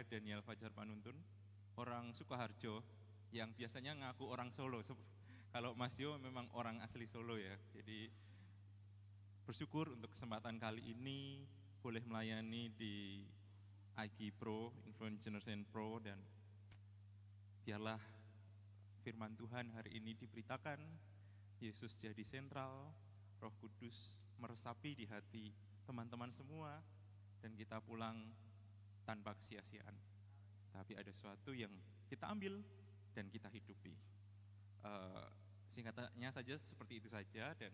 saya Daniel Fajar Panuntun, orang Sukoharjo yang biasanya ngaku orang Solo. Kalau Mas Yo memang orang asli Solo ya. Jadi bersyukur untuk kesempatan kali ini boleh melayani di IG Pro, Influence Generation Pro, dan biarlah firman Tuhan hari ini diberitakan, Yesus jadi sentral, Roh Kudus meresapi di hati teman-teman semua, dan kita pulang tanpa kesia-siaan. Tapi ada sesuatu yang kita ambil dan kita hidupi. Singkatnya saja seperti itu saja, dan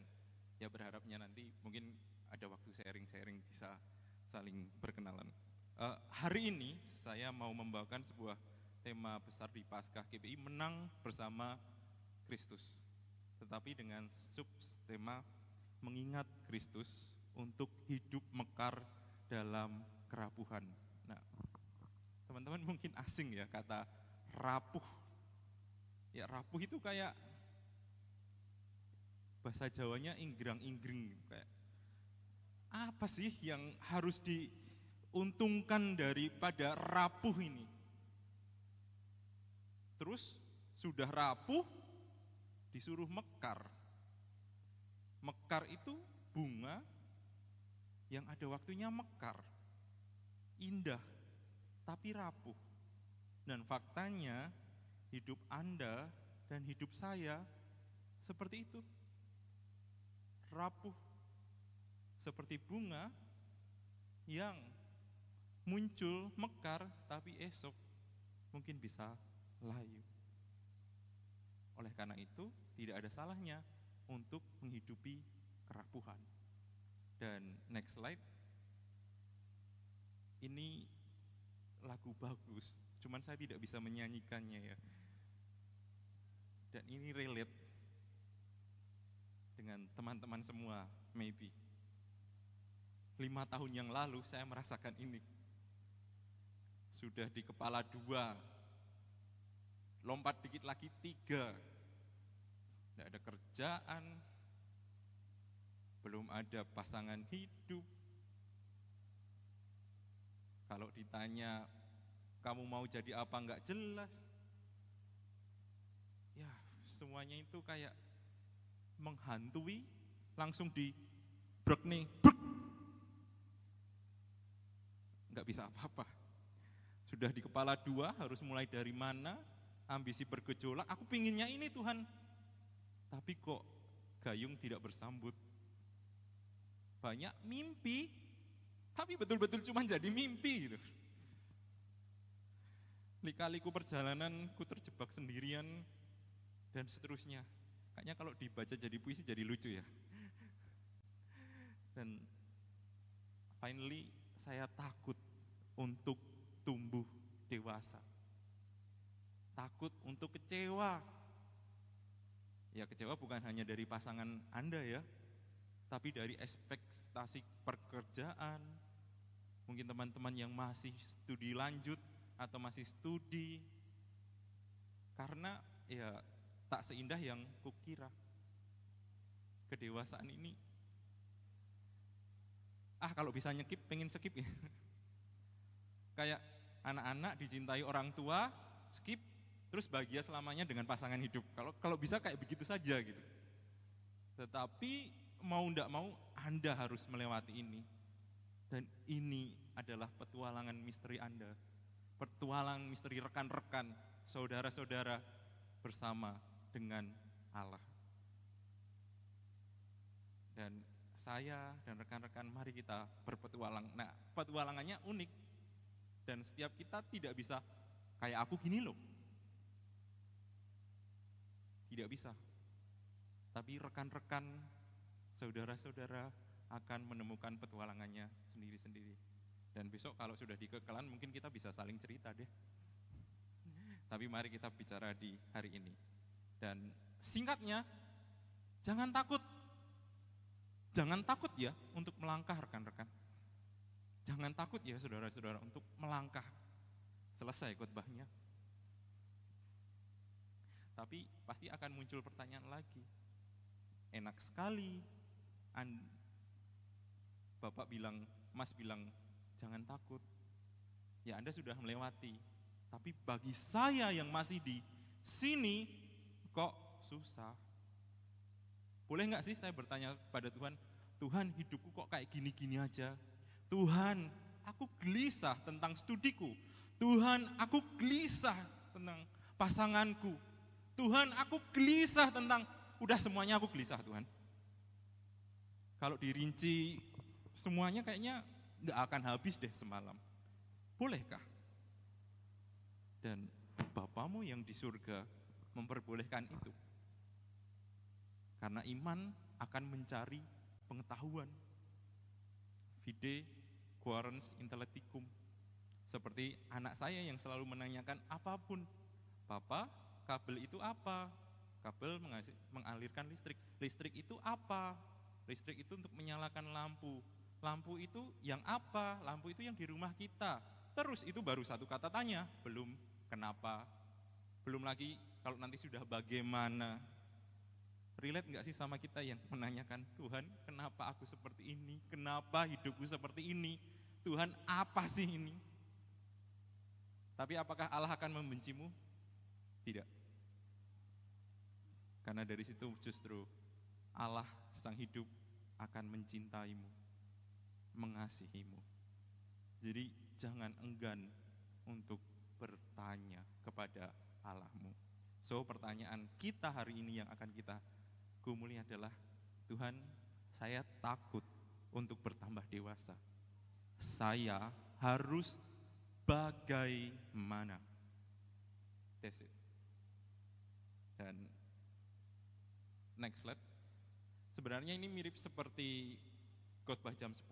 ya berharapnya nanti mungkin ada waktu sharing-sharing bisa saling berkenalan. Hari ini saya mau membawakan sebuah tema besar di Paskah GPI, menang bersama Kristus. Tetapi dengan subtema mengingat Kristus untuk hidup mekar dalam kerapuhan. Nah, teman-teman mungkin asing ya kata rapuh. Ya rapuh itu kayak bahasa Jawanya inggrang-inggring, kayak apa sih yang harus diuntungkan daripada rapuh ini? Terus sudah rapuh disuruh mekar. Mekar itu bunga yang ada waktunya mekar, indah, tapi rapuh. Dan faktanya hidup Anda dan hidup saya seperti itu. Rapuh, seperti bunga yang muncul mekar, tapi esok mungkin bisa layu. Oleh karena itu, tidak ada salahnya untuk menghidupi kerapuhan. Dan next slide, ini lagu bagus, cuman saya tidak bisa menyanyikannya ya. Dan ini relate dengan teman-teman semua, maybe. 5 tahun yang lalu saya merasakan ini. Sudah di kepala 2, lompat dikit lagi 3. Tidak ada kerjaan, belum ada pasangan hidup. Kalau ditanya, kamu mau jadi apa, enggak jelas. Ya, semuanya itu kayak menghantui, langsung dibrek nih, brek. Enggak bisa apa-apa. Sudah di kepala 2, harus mulai dari mana, ambisi bergejolak, aku pinginnya ini Tuhan. Tapi kok gayung tidak bersambut. Banyak mimpi, tapi betul-betul cuma jadi mimpi gitu. Lika-liku perjalananku terjebak sendirian, dan seterusnya. Kayaknya kalau dibaca jadi puisi jadi lucu ya. Dan finally saya takut untuk tumbuh dewasa. Takut untuk kecewa. Ya kecewa bukan hanya dari pasangan Anda ya, tapi dari ekspektasi pekerjaan. Mungkin teman-teman yang masih studi lanjut atau masih studi. Karena ya tak seindah yang kukira. Kedewasaan ini, kalau bisa nyekip, pengen skip ya. Kayak anak-anak dicintai orang tua, skip, terus bahagia selamanya dengan pasangan hidup. Kalau bisa kayak begitu saja gitu. Tetapi mau ndak mau Anda harus melewati ini. Dan ini adalah petualangan misteri Anda. Petualangan misteri rekan-rekan, saudara-saudara bersama dengan Allah. Dan saya dan rekan-rekan mari kita berpetualang. Nah, petualangannya unik. Dan setiap kita tidak bisa kayak aku gini loh. Tidak bisa. Tapi rekan-rekan, saudara-saudara akan menemukan petualangannya sendiri-sendiri. Dan besok kalau sudah dikekelan mungkin kita bisa saling cerita deh. Tapi mari kita bicara di hari ini. Dan singkatnya, jangan takut. Jangan takut ya untuk melangkah rekan-rekan. Jangan takut ya saudara-saudara untuk melangkah. Selesai khotbahnya. Tapi pasti akan muncul pertanyaan lagi. Enak sekali. Bapak bilang, Mas bilang, jangan takut. ya Anda sudah melewati. Tapi bagi saya yang masih di sini, kok susah? Boleh nggak sih saya bertanya pada Tuhan, Tuhan hidupku kok kayak gini-gini aja? Tuhan, aku gelisah tentang studiku. Tuhan, aku gelisah tentang pasanganku. Tuhan, aku gelisah tentang, udah semuanya aku gelisah Tuhan. Kalau dirinci semuanya kayaknya nggak akan habis deh semalam. Bolehkah? Dan Bapamu yang di surga memperbolehkan itu. Karena iman akan mencari pengetahuan. Fide quaerens intellecticum. Seperti anak saya yang selalu menanyakan apapun. Papa, kabel itu apa? Kabel mengalirkan listrik. Listrik itu apa? Listrik itu untuk menyalakan lampu. Lampu itu yang apa? Lampu itu yang di rumah kita. Terus itu baru satu kata tanya, belum kenapa, belum lagi kalau nanti sudah bagaimana. Relate nggak sih sama kita yang menanyakan, Tuhan kenapa aku seperti ini, kenapa hidupku seperti ini, Tuhan apa sih ini? Tapi apakah Allah akan membencimu? Tidak. Karena dari situ justru Allah sang hidup akan mencintaimu, mengasihimu. Jadi jangan enggan untuk bertanya kepada Allahmu. So pertanyaan kita hari ini yang akan kita gumuli adalah, Tuhan, saya takut untuk bertambah dewasa. Saya harus bagaimana? That's it. Dan next slide. Sebenarnya ini mirip seperti khotbah jam 10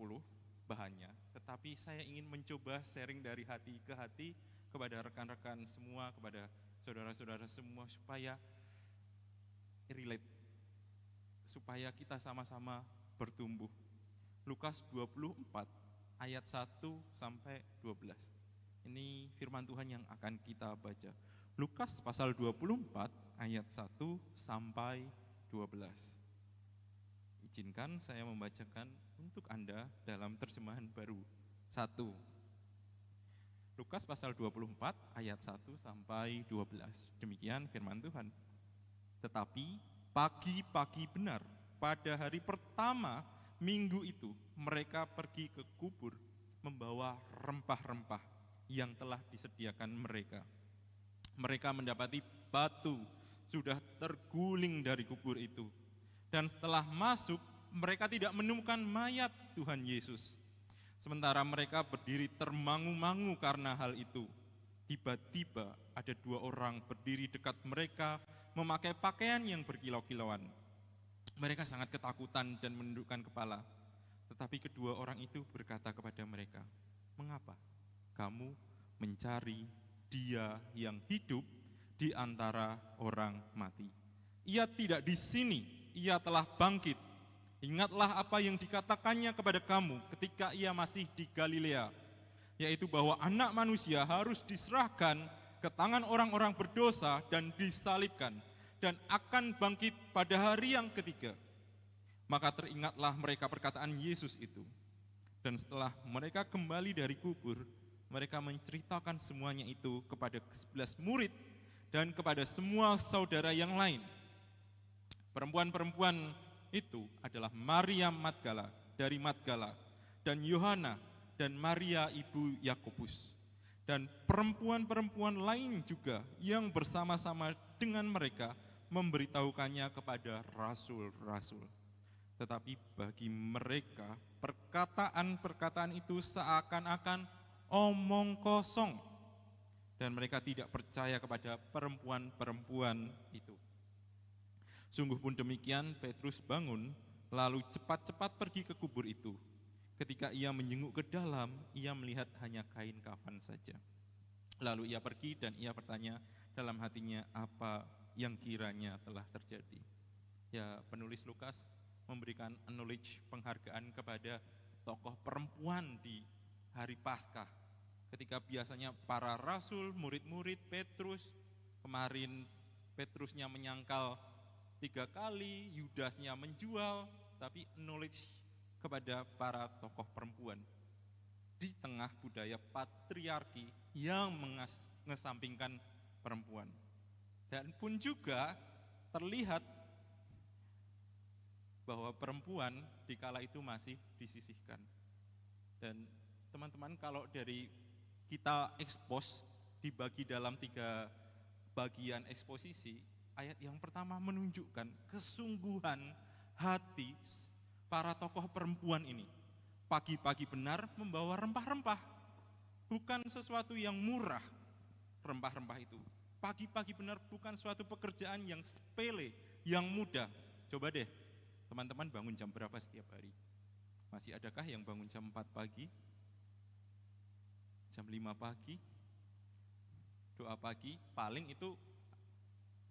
bahannya, tetapi saya ingin mencoba sharing dari hati ke hati kepada rekan-rekan semua, kepada saudara-saudara semua, supaya relate, supaya kita sama-sama bertumbuh. Lukas 24 ayat 1 sampai 12. Ini firman Tuhan yang akan kita baca. Lukas pasal 24 ayat 1 sampai 12. Izinkan saya membacakan untuk Anda dalam terjemahan baru 1. Lukas pasal 24 ayat 1 sampai 12. Demikian firman Tuhan. Tetapi pagi-pagi benar pada hari pertama minggu itu mereka pergi ke kubur membawa rempah-rempah yang telah disediakan mereka. Mereka mendapati batu sudah terguling dari kubur itu. Dan setelah masuk, mereka tidak menemukan mayat Tuhan Yesus. Sementara mereka berdiri termangu-mangu karena hal itu. Tiba-tiba ada 2 orang berdiri dekat mereka, memakai pakaian yang berkilau-kilauan. Mereka sangat ketakutan dan menundukkan kepala. Tetapi kedua orang itu berkata kepada mereka, "Mengapa kamu mencari Dia yang hidup di antara orang mati? Ia tidak di sini, Ia telah bangkit. Ingatlah apa yang dikatakannya kepada kamu ketika Ia masih di Galilea, yaitu bahwa Anak Manusia harus diserahkan ke tangan orang-orang berdosa dan disalibkan, dan akan bangkit pada hari yang ketiga." Maka teringatlah mereka perkataan Yesus itu. Dan setelah mereka kembali dari kubur, mereka menceritakan semuanya itu kepada 11 murid dan kepada semua saudara yang lain. Perempuan-perempuan itu adalah Maria Magdala dari Magdala, dan Yohana, dan Maria ibu Yakobus, dan perempuan-perempuan lain juga yang bersama-sama dengan mereka memberitahukannya kepada rasul-rasul. Tetapi bagi mereka perkataan-perkataan itu seakan-akan omong kosong, dan mereka tidak percaya kepada perempuan-perempuan itu. Sungguh pun demikian, Petrus bangun, lalu cepat-cepat pergi ke kubur itu. Ketika ia menjenguk ke dalam, ia melihat hanya kain kafan saja. Lalu ia pergi dan ia bertanya dalam hatinya apa yang kiranya telah terjadi. Ya, penulis Lukas memberikan acknowledge, penghargaan kepada tokoh perempuan di hari Paskah. Ketika biasanya para rasul, murid-murid Petrus, kemarin Petrusnya menyangkal 3 kali, Yudasnya menjual, tapi knowledge kepada para tokoh perempuan. di tengah budaya patriarki yang mengesampingkan perempuan. Dan pun juga terlihat bahwa perempuan di kala itu masih disisihkan. Dan teman-teman, kalau dari kita ekspos, dibagi dalam 3 bagian eksposisi, ayat yang pertama menunjukkan kesungguhan hati para tokoh perempuan ini. Pagi-pagi benar membawa rempah-rempah, bukan sesuatu yang murah rempah-rempah itu. Pagi-pagi benar bukan suatu pekerjaan yang sepele, yang mudah. Coba deh, teman-teman bangun jam berapa setiap hari? Masih adakah yang bangun jam 4 pagi? Jam 5 pagi? Doa pagi, paling itu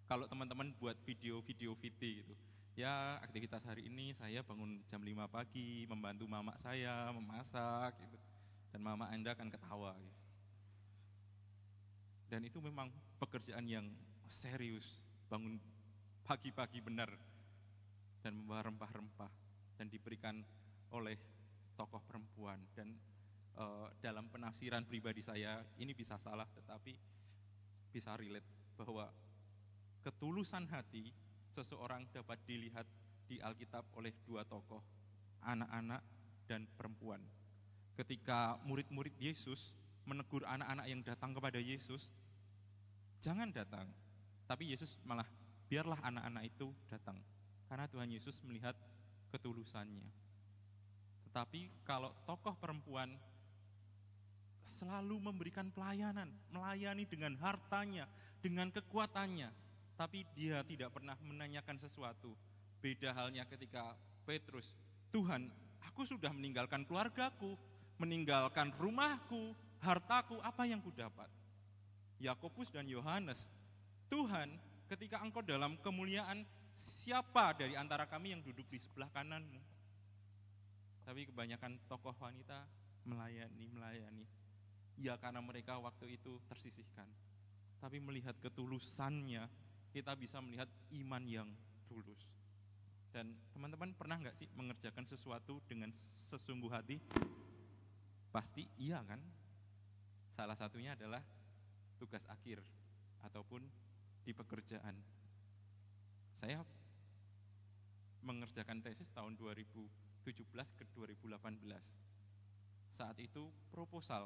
kalau teman-teman buat video-video VT gitu. Ya, aktivitas hari ini saya bangun jam 5 pagi, membantu mama saya memasak gitu. Dan mama Anda akan ketawa gitu. Dan itu memang pekerjaan yang serius, bangun pagi-pagi benar dan membawa rempah-rempah dan diberikan oleh tokoh perempuan. Dan dalam penafsiran pribadi saya, ini bisa salah tetapi bisa relate bahwa ketulusan hati seseorang dapat dilihat di Alkitab oleh 2 tokoh, anak-anak dan perempuan. Ketika murid-murid Yesus menegur anak-anak yang datang kepada Yesus, jangan datang. Tapi Yesus malah, biarlah anak-anak itu datang. Karena Tuhan Yesus melihat ketulusannya. Tetapi kalau tokoh perempuan selalu memberikan pelayanan, melayani dengan hartanya, dengan kekuatannya, tapi dia tidak pernah menanyakan sesuatu. Beda halnya ketika Petrus, Tuhan, aku sudah meninggalkan keluargaku, meninggalkan rumahku, hartaku, apa yang kudapat? Yakobus dan Yohanes, Tuhan, ketika engkau dalam kemuliaan, siapa dari antara kami yang duduk di sebelah kananmu? Tapi kebanyakan tokoh wanita melayani. Ya, karena mereka waktu itu tersisihkan. Tapi melihat ketulusannya, kita bisa melihat iman yang tulus. Dan teman-teman pernah nggak sih mengerjakan sesuatu dengan sesungguh hati? Pasti iya kan? Salah satunya adalah tugas akhir ataupun di pekerjaan. Saya mengerjakan tesis tahun 2017 ke 2018. Saat itu proposal.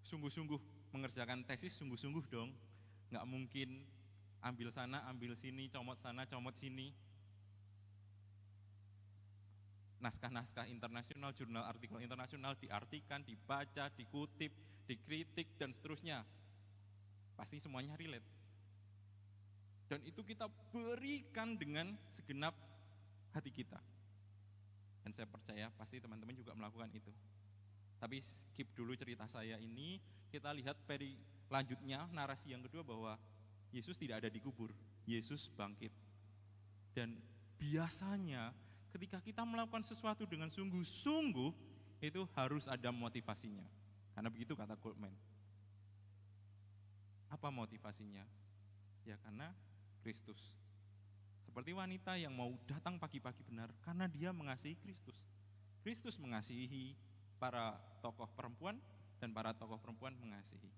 Sungguh-sungguh mengerjakan tesis, sungguh-sungguh dong. Nggak mungkin ambil sana, ambil sini, comot sana, comot sini. Naskah-naskah internasional, jurnal artikel internasional diartikan, dibaca, dikutip, dikritik, dan seterusnya. Pasti semuanya relate. Dan itu kita berikan dengan segenap hati kita. Dan saya percaya pasti teman-teman juga melakukan itu. Tapi skip dulu cerita saya ini, kita lihat peri lanjutnya, narasi yang kedua bahwa Yesus tidak ada di kubur, Yesus bangkit. Dan biasanya ketika kita melakukan sesuatu dengan sungguh-sungguh, itu harus ada motivasinya. Karena begitu kata Goldman. Apa motivasinya? Ya karena Kristus. Seperti wanita yang mau datang pagi-pagi benar, karena dia mengasihi Kristus. Kristus mengasihi para tokoh perempuan, dan para tokoh perempuan mengasihi.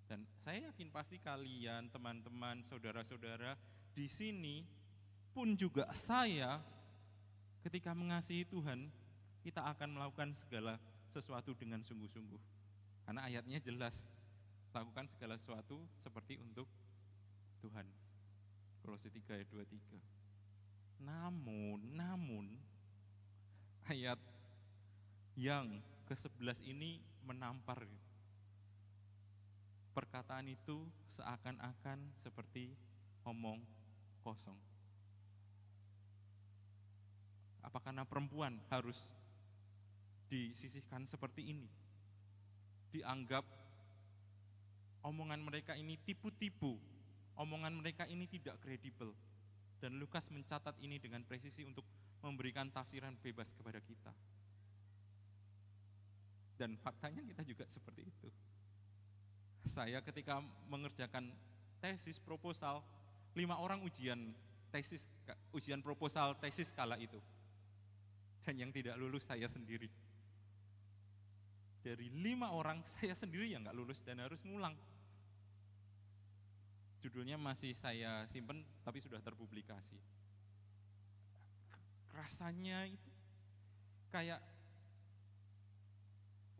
Dan saya yakin pasti kalian, teman-teman, saudara-saudara, di sini pun juga saya, ketika mengasihi Tuhan, kita akan melakukan segala sesuatu dengan sungguh-sungguh. Karena ayatnya jelas, lakukan segala sesuatu seperti untuk Tuhan. Kolose 3 ayat 23. Namun, ayat yang ke-11 ini menampar. Perkataan itu seakan-akan seperti omong kosong. Apa karena perempuan harus disisihkan seperti ini? Dianggap omongan mereka ini tipu-tipu, omongan mereka ini tidak kredibel. Dan Lukas mencatat ini dengan presisi untuk memberikan tafsiran bebas kepada kita. Dan faktanya kita juga seperti itu. Saya ketika mengerjakan tesis proposal, 5 orang ujian proposal tesis kala itu. Dan yang tidak lulus saya sendiri. Dari 5 orang, saya sendiri yang nggak lulus dan harus ngulang. Judulnya masih saya simpen, tapi sudah terpublikasi. Rasanya itu kayak,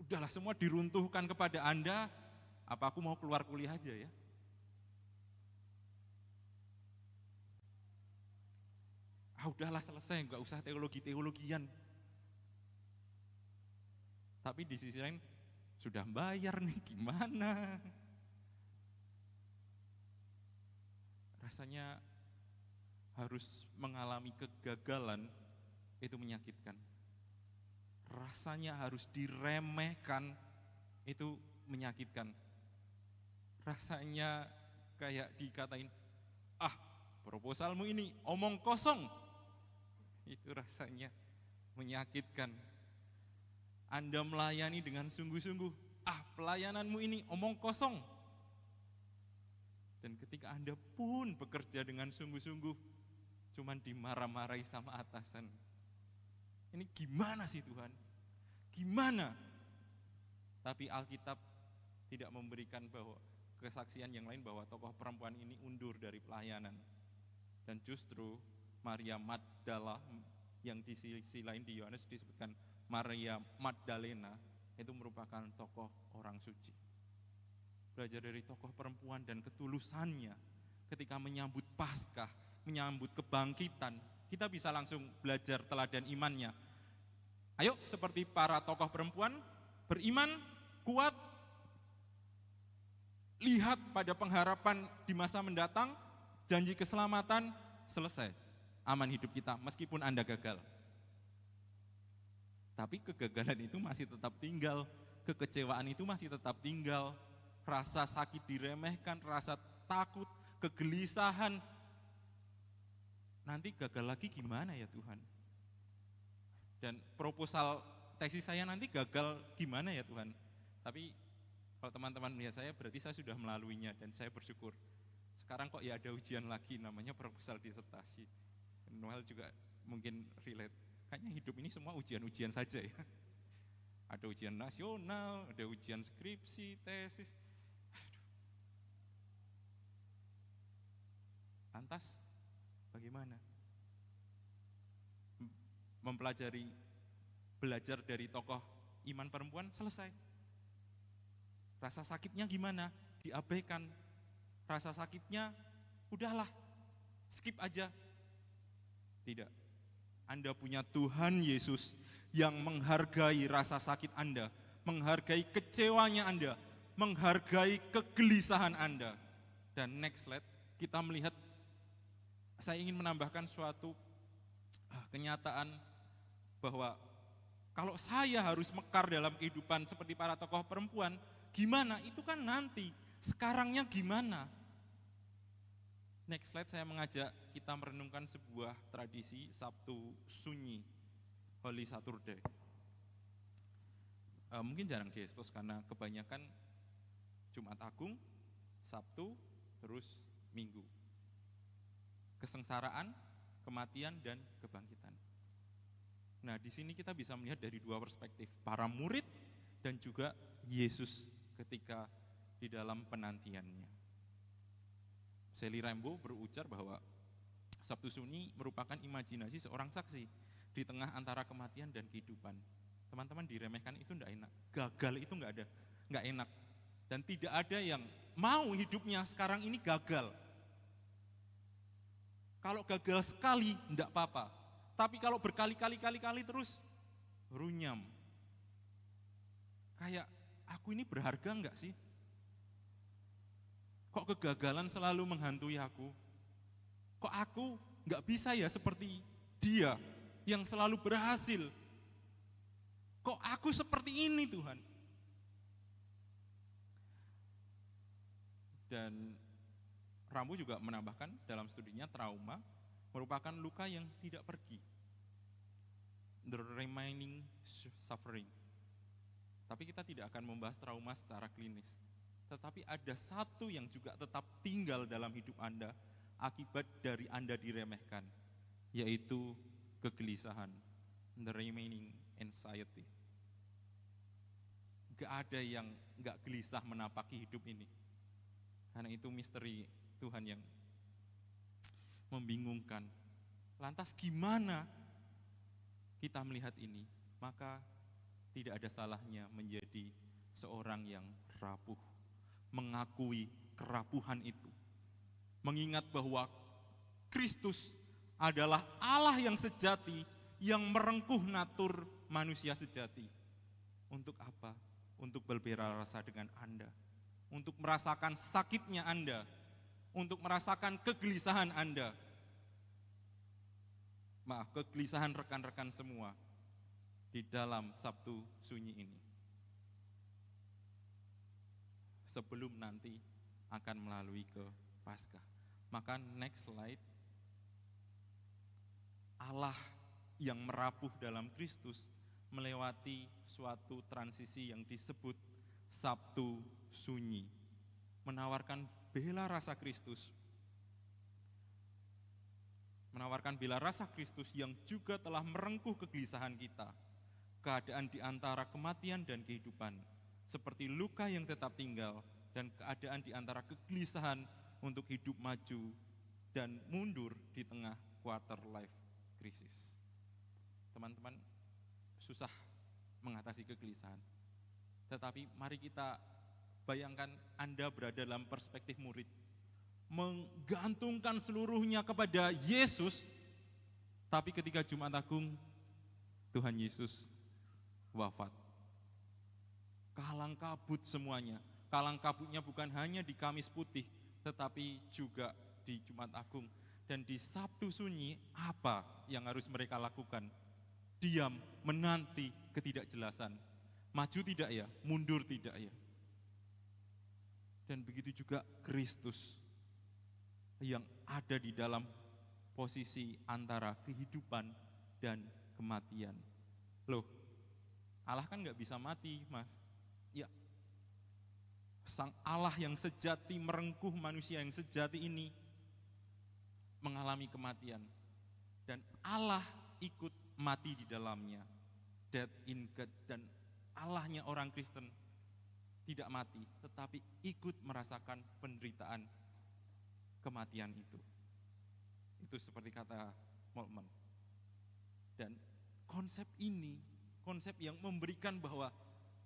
udahlah semua diruntuhkan kepada Anda, apa aku mau keluar kuliah aja ya? Udahlah selesai, nggak usah teologi-teologian. Tapi di sisi lain, sudah bayar nih, gimana? Rasanya harus mengalami kegagalan, itu menyakitkan. Rasanya harus diremehkan, itu menyakitkan. Rasanya kayak dikatain, proposalmu ini omong kosong. Itu rasanya menyakitkan. Anda melayani dengan sungguh-sungguh, pelayananmu ini omong kosong. Dan ketika Anda pun bekerja dengan sungguh-sungguh, cuman dimarah-marahi sama atasan. Ini gimana sih Tuhan? Gimana? Tapi Alkitab tidak memberikan bahwa kesaksian yang lain bahwa tokoh perempuan ini undur dari pelayanan. Dan justru Maria Magdala, yang di sisi lain di Yohanes disebutkan Maria Magdalena, itu merupakan tokoh orang suci. Belajar dari tokoh perempuan dan ketulusannya ketika menyambut Paskah, menyambut kebangkitan, kita bisa langsung belajar teladan imannya. Ayo seperti para tokoh perempuan, beriman, kuat, lihat pada pengharapan di masa mendatang, janji keselamatan, selesai. Aman hidup kita meskipun Anda gagal. Tapi kegagalan itu masih tetap tinggal, kekecewaan itu masih tetap tinggal, rasa sakit diremehkan, rasa takut, kegelisahan. Nanti gagal lagi gimana ya Tuhan? Dan proposal tesis saya nanti gagal gimana ya Tuhan? Tapi kalau teman-teman melihat saya, berarti saya sudah melaluinya dan saya bersyukur. Sekarang kok ya ada ujian lagi, namanya proposal disertasi. Noel juga mungkin relate. Kayaknya hidup ini semua ujian-ujian saja ya. Ada ujian nasional, ada ujian skripsi, tesis. Lantas bagaimana? Belajar dari tokoh iman perempuan, selesai. Rasa sakitnya gimana? Diabaikan. Rasa sakitnya, udahlah, skip aja. Tidak. Anda punya Tuhan Yesus yang menghargai rasa sakit Anda, menghargai kecewanya Anda, menghargai kegelisahan Anda. Dan next slide, kita melihat, saya ingin menambahkan suatu kenyataan bahwa kalau saya harus mekar dalam kehidupan seperti para tokoh perempuan, gimana? Itu kan nanti, sekarangnya gimana? Next slide, saya mengajak kita merenungkan sebuah tradisi Sabtu Sunyi, Holy Saturday. Mungkin jarang diekspos karena kebanyakan Jumat Agung, Sabtu, terus Minggu. Kesengsaraan, kematian, dan kebangkitan. Nah, di sini kita bisa melihat dari dua perspektif, para murid dan juga Yesus ketika di dalam penantiannya. Sally Rambo berujar bahwa Sabtu Sunyi merupakan imajinasi seorang saksi di tengah antara kematian dan kehidupan. Teman-teman, diremehkan itu enggak enak, gagal itu enggak enak. Dan tidak ada yang mau hidupnya sekarang ini gagal. Kalau gagal sekali enggak apa-apa, tapi kalau berkali-kali terus runyam. Kayak, aku ini berharga enggak sih? Kok kegagalan selalu menghantui aku? Kok aku nggak bisa ya seperti dia yang selalu berhasil? Kok aku seperti ini Tuhan? Dan Rambo juga menambahkan dalam studinya, trauma merupakan luka yang tidak pergi, the remaining suffering. Tapi kita tidak akan membahas trauma secara klinis. Tetapi ada satu yang juga tetap tinggal dalam hidup Anda akibat dari Anda diremehkan, yaitu kegelisahan. the remaining anxiety. Gak ada yang gak gelisah menapaki hidup ini. Karena itu misteri Tuhan yang membingungkan. Lantas gimana kita melihat ini? Maka tidak ada salahnya menjadi seorang yang rapuh, mengakui kerapuhan itu. Mengingat bahwa Kristus adalah Allah yang sejati, yang merengkuh natur manusia sejati. Untuk apa? Untuk berbela rasa dengan Anda, untuk merasakan sakitnya Anda, untuk merasakan kegelisahan Anda. Maaf, kegelisahan rekan-rekan semua di dalam Sabtu Sunyi ini. Sebelum nanti akan melalui ke Paskah. Maka next slide. Allah yang merapuh dalam Kristus melewati suatu transisi yang disebut Sabtu Sunyi. Menawarkan bela rasa Kristus. Menawarkan bela rasa Kristus yang juga telah merengkuh kegelisahan kita. Keadaan di antara kematian dan kehidupan, seperti luka yang tetap tinggal, dan keadaan di antara kegelisahan untuk hidup maju dan mundur di tengah quarter life crisis. Teman-teman, susah mengatasi kegelisahan. Tetapi mari kita bayangkan Anda berada dalam perspektif murid, menggantungkan seluruhnya kepada Yesus, tapi ketika Jumat Agung, Tuhan Yesus wafat. Kalang kabut semuanya. Kalang kabutnya bukan hanya di Kamis Putih, tetapi juga di Jumat Agung. Dan di Sabtu Sunyi, apa yang harus mereka lakukan? Diam, menanti ketidakjelasan. Maju tidak ya? Mundur tidak ya? Dan begitu juga Kristus yang ada di dalam posisi antara kehidupan dan kematian. Loh, Allah kan gak bisa mati, Mas. Ya, Sang Allah yang sejati, merengkuh manusia yang sejati ini mengalami kematian. Dan Allah ikut mati di dalamnya. Dead in God. Dan Allahnya orang Kristen tidak mati, tetapi ikut merasakan penderitaan kematian itu. Itu seperti kata Moltmann. Dan konsep ini, konsep yang memberikan bahwa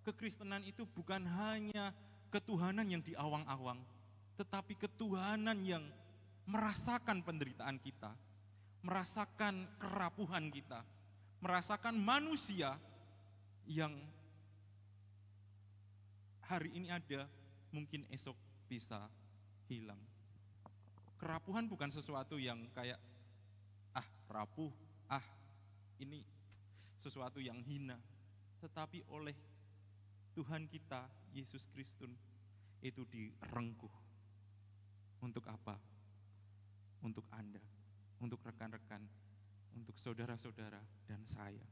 kekristenan itu bukan hanya ketuhanan yang di awang-awang, tetapi ketuhanan yang merasakan penderitaan kita, merasakan kerapuhan kita, merasakan manusia yang hari ini ada, mungkin esok bisa hilang. Kerapuhan bukan sesuatu yang kayak, rapuh, ini sesuatu yang hina, tetapi oleh Tuhan kita, Yesus Kristus, itu direngkuh. Untuk apa? Untuk Anda, untuk rekan-rekan, untuk saudara-saudara dan saya.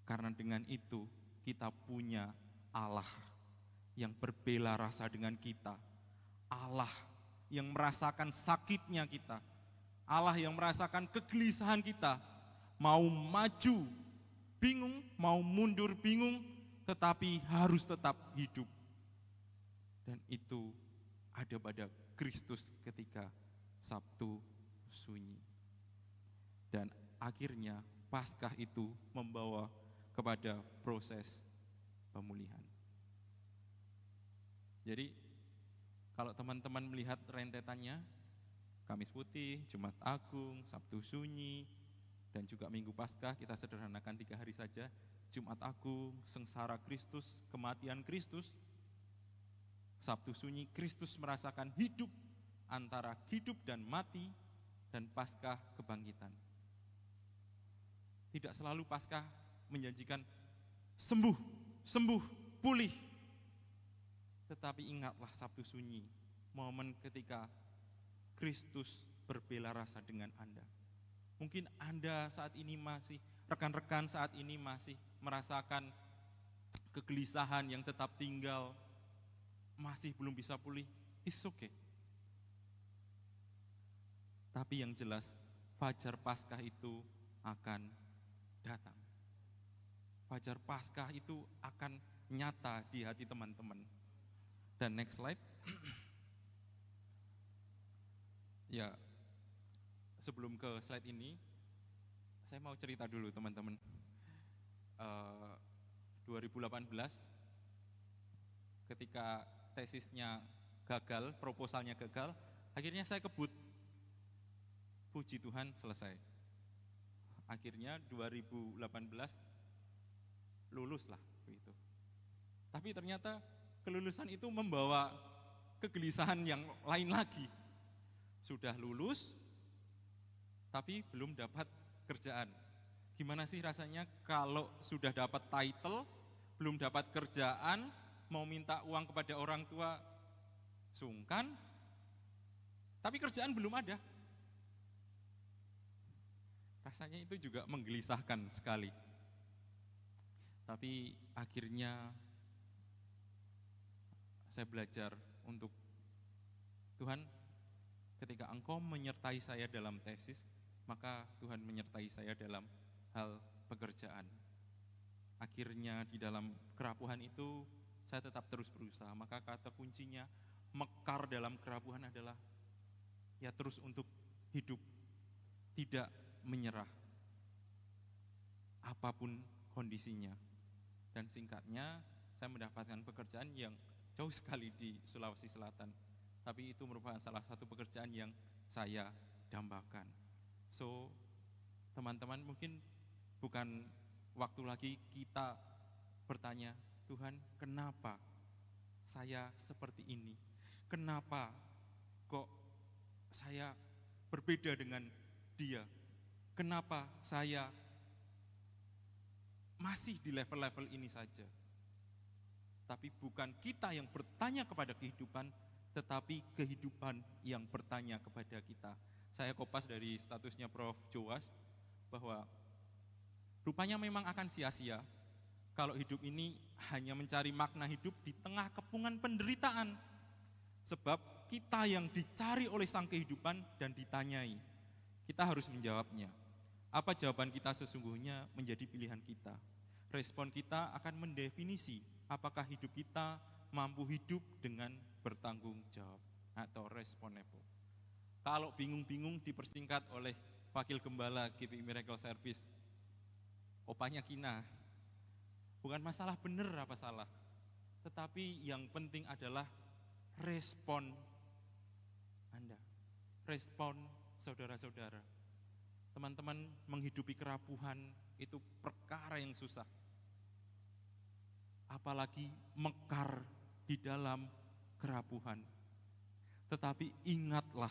Karena dengan itu kita punya Allah yang berbela rasa dengan kita, Allah yang merasakan sakitnya kita, Allah yang merasakan kegelisahan kita, mau maju bingung, mau mundur bingung, tetapi harus tetap hidup. Dan itu ada pada Kristus ketika Sabtu Sunyi. Dan akhirnya Paskah itu membawa kepada proses pemulihan. Jadi kalau teman-teman melihat rentetannya, Kamis Putih, Jumat Agung, Sabtu Sunyi, dan juga Minggu Paskah, kita sederhanakan 3 hari saja. Jumat Agung, sengsara Kristus, kematian Kristus. Sabtu Sunyi, Kristus merasakan hidup, antara hidup dan mati, dan Paskah kebangkitan. Tidak selalu Paskah menjanjikan sembuh, pulih. Tetapi ingatlah Sabtu Sunyi, momen ketika Kristus berbela rasa dengan Anda. Mungkin Anda saat ini masih, rekan-rekan saat ini masih merasakan kegelisahan yang tetap tinggal, masih belum bisa pulih, it's okay. Tapi yang jelas, fajar Paskah itu akan datang. Fajar Paskah itu akan nyata di hati teman-teman. Dan next slide. Ya, sebelum ke slide ini, saya mau cerita dulu teman-teman. 2018, ketika tesisnya gagal, proposalnya gagal, akhirnya saya kebut. Puji Tuhan, selesai. Akhirnya 2018 lulus lah begitu. Tapi ternyata kelulusan itu membawa kegelisahan yang lain lagi. Sudah lulus, tapi belum dapat kerjaan. Gimana sih rasanya kalau sudah dapat title, belum dapat kerjaan, mau minta uang kepada orang tua, sungkan, tapi kerjaan belum ada. Rasanya itu juga menggelisahkan sekali. Tapi akhirnya saya belajar untuk Tuhan, ketika Engkau menyertai saya dalam tesis, maka Tuhan menyertai saya dalam hal pekerjaan. Akhirnya di dalam kerapuhan itu saya tetap terus berusaha. Maka kata kuncinya mekar dalam kerapuhan adalah ya terus untuk hidup, tidak menyerah apapun kondisinya. Dan singkatnya saya mendapatkan pekerjaan yang jauh sekali di Sulawesi Selatan, tapi itu merupakan salah satu pekerjaan yang saya dambakan. So teman-teman, mungkin bukan waktu lagi kita bertanya, Tuhan, kenapa saya seperti ini? Kenapa kok saya berbeda dengan dia? Kenapa saya masih di level-level ini saja? Tapi bukan kita yang bertanya kepada kehidupan, tetapi kehidupan yang bertanya kepada kita. Saya kopas dari statusnya Prof. Joas, bahwa rupanya memang akan sia-sia kalau hidup ini hanya mencari makna hidup di tengah kepungan penderitaan. Sebab kita yang dicari oleh sang kehidupan dan ditanyai, kita harus menjawabnya. Apa jawaban kita sesungguhnya menjadi pilihan kita. Respon kita akan mendefinisi apakah hidup kita mampu hidup dengan bertanggung jawab atau responsible. Kalau bingung-bingung dipersingkat oleh Wakil Gembala GPI Miracle Service, opanya Kina. Bukan masalah benar apa salah, tetapi yang penting adalah respon Anda, respon saudara-saudara. Teman-teman, menghidupi kerapuhan itu perkara yang susah. Apalagi mekar di dalam kerapuhan. Tetapi ingatlah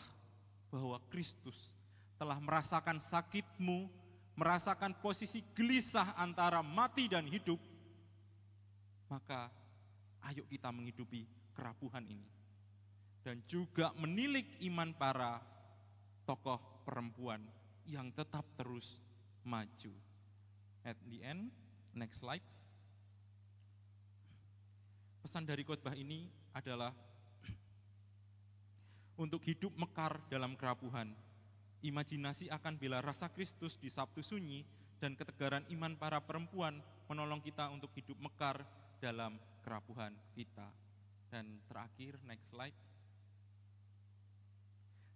bahwa Kristus telah merasakan sakitmu, merasakan posisi gelisah antara mati dan hidup. Maka ayo kita menghidupi kerapuhan ini. Dan juga menilik iman para tokoh perempuan yang tetap terus maju. At the end, next slide. Pesan dari khotbah ini adalah untuk hidup mekar dalam kerapuhan. Imajinasi akan bela rasa Kristus di Sabtu Sunyi dan ketegaran iman para perempuan menolong kita untuk hidup mekar dalam kerapuhan kita. Dan terakhir, next slide.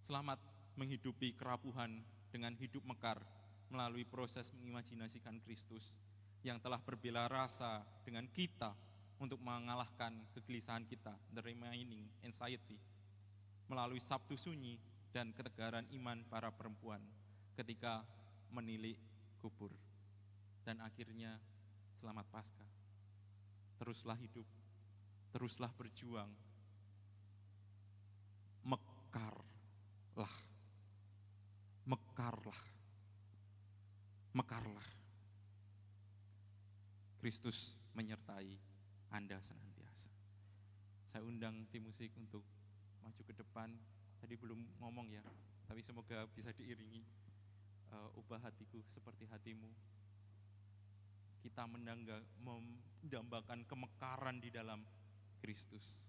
Selamat menghidupi kerapuhan dengan hidup mekar melalui proses mengimajinasikan Kristus yang telah berbela rasa dengan kita untuk mengalahkan kegelisahan kita, the remaining anxiety, melalui Sabtu Sunyi dan ketegaran iman para perempuan ketika menilik kubur. Dan akhirnya selamat Paskah. Teruslah hidup, teruslah berjuang, mekarlah, mekarlah, mekarlah. Kristus menyertai Anda senantiasa. Saya undang tim musik untuk maju ke depan. Tadi belum ngomong ya, tapi semoga bisa diiringi. Ubah hatiku seperti hatimu. Kita mendambakan kemekaran di dalam Kristus.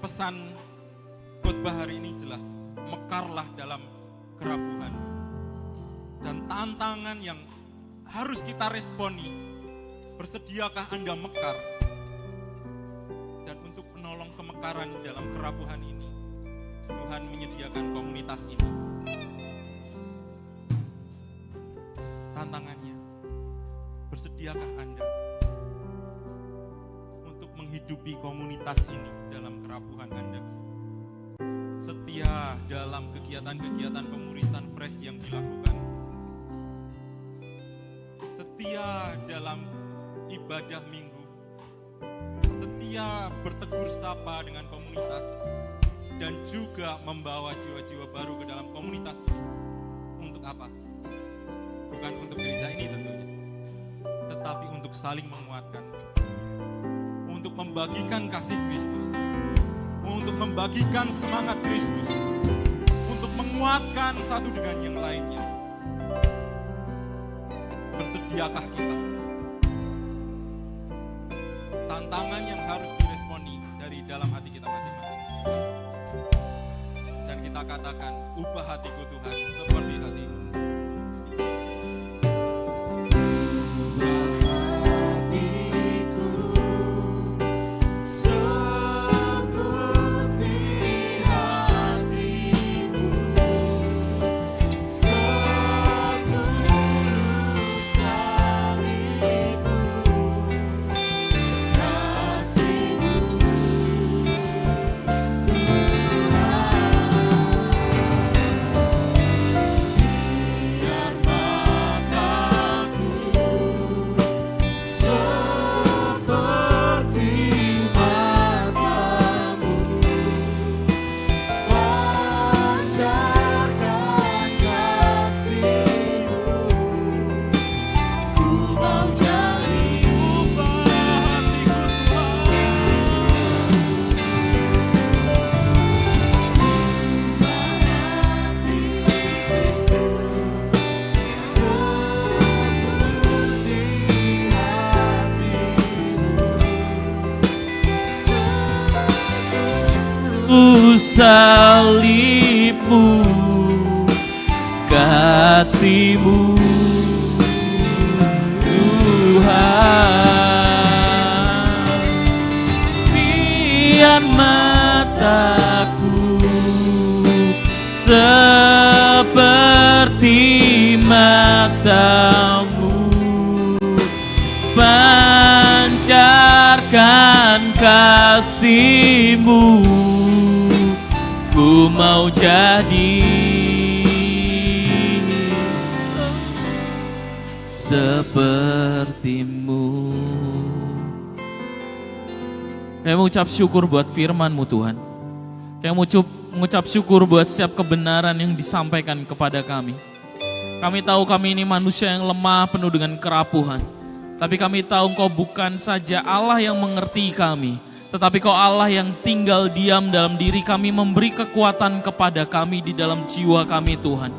pesan khotbah hari ini jelas, mekarlah dalam kerapuhan. Dan tantangan yang harus kita responi, bersediakah Anda mekar? Dan untuk menolong kemekaran dalam kerapuhan ini, Tuhan menyediakan komunitas ini. Tantangannya, bersediakah Anda untuk menghidupi komunitas ini dalam kerapuhan Anda? Setia dalam kegiatan-kegiatan pemuritan fresh yang dilakukan. Setia dalam ibadah minggu. Setia bertegur sapa dengan komunitas. Dan juga membawa jiwa-jiwa baru ke dalam komunitas ini. Untuk apa? Bukan untuk gereja ini tentunya. Tetapi untuk saling menguatkan. Untuk membagikan kasih Kristus. Untuk membagikan semangat Kristus, untuk menguatkan satu dengan yang lainnya. Bersediakah kita? Tantangan yang harus diresponi dari dalam hati kita masing-masing. Dan kita katakan, ubah hatiku Tuhan seperti hatimu. Salibmu, kasih-Mu Tuhan, biar mataku seperti mata-Mu, pancarkan kasih-Mu. Ku mau jadi seperti-Mu. Kami mengucap syukur buat firman-Mu Tuhan. Kami mengucap syukur buat setiap kebenaran yang disampaikan kepada kami. Kami tahu kami ini manusia yang lemah, penuh dengan kerapuhan. Tapi kami tahu Engkau bukan saja Allah yang mengerti kami, tetapi Kau Allah yang tinggal diam dalam diri kami, memberi kekuatan kepada kami di dalam jiwa kami Tuhan.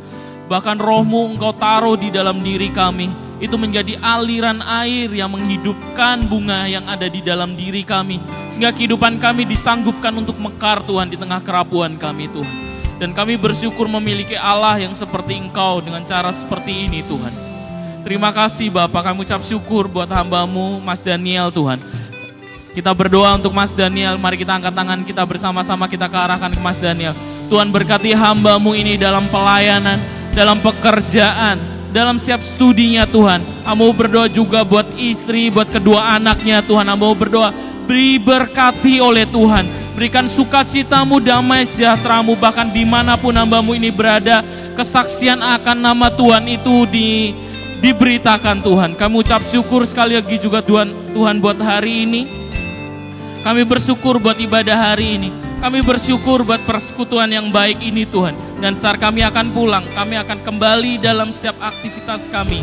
Bahkan Roh-Mu Engkau taruh di dalam diri kami, itu menjadi aliran air yang menghidupkan bunga yang ada di dalam diri kami. Sehingga kehidupan kami disanggupkan untuk mekar Tuhan di tengah kerapuhan kami Tuhan. Dan kami bersyukur memiliki Allah yang seperti Engkau dengan cara seperti ini Tuhan. Terima kasih Bapak, kami ucap syukur buat hamba-Mu Mas Daniel Tuhan. Kita berdoa untuk Mas Daniel, mari kita angkat tangan kita bersama-sama, kita kearahkan ke Mas Daniel. Tuhan berkati hamba-Mu ini dalam pelayanan, dalam pekerjaan, dalam setiap studinya Tuhan. Hamba berdoa juga buat istri, buat kedua anaknya Tuhan. Hamba berdoa, diberkati oleh Tuhan. Berikan sukacita-Mu, damai sejahtera-Mu, bahkan dimanapun hamba-Mu ini berada, kesaksian akan nama Tuhan itu diberitakan Tuhan. Kami ucap syukur sekali lagi juga Tuhan buat hari ini. Kami bersyukur buat ibadah hari ini. Kami bersyukur buat persekutuan yang baik ini Tuhan. Dan saat kami akan pulang, kami akan kembali dalam setiap aktivitas kami.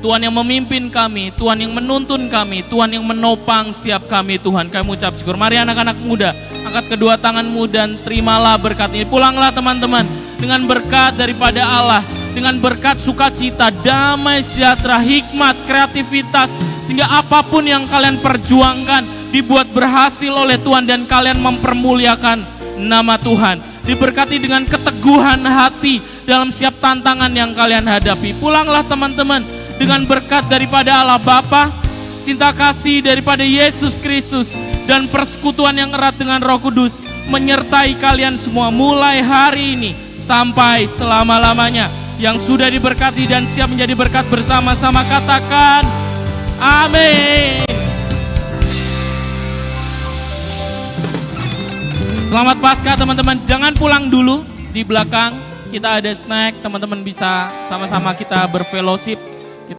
Tuhan yang memimpin kami, Tuhan yang menuntun kami, Tuhan yang menopang setiap kami Tuhan. Kami ucap syukur. Mari anak-anak muda, angkat kedua tanganmu dan terimalah berkat ini. Pulanglah teman-teman dengan berkat daripada Allah. Dengan berkat sukacita, damai sejahtera, hikmat, kreativitas. Sehingga apapun yang kalian perjuangkan, dibuat berhasil oleh Tuhan dan kalian mempermuliakan nama Tuhan. Diberkati dengan keteguhan hati dalam setiap tantangan yang kalian hadapi. Pulanglah teman-teman dengan berkat daripada Allah Bapa, cinta kasih daripada Yesus Kristus, dan persekutuan yang erat dengan Roh Kudus menyertai kalian semua mulai hari ini sampai selama-lamanya. Yang sudah diberkati dan siap menjadi berkat bersama-sama katakan amin. Selamat Paskah teman-teman, jangan pulang dulu. Di belakang kita ada snack, teman-teman bisa sama-sama kita berfellowship.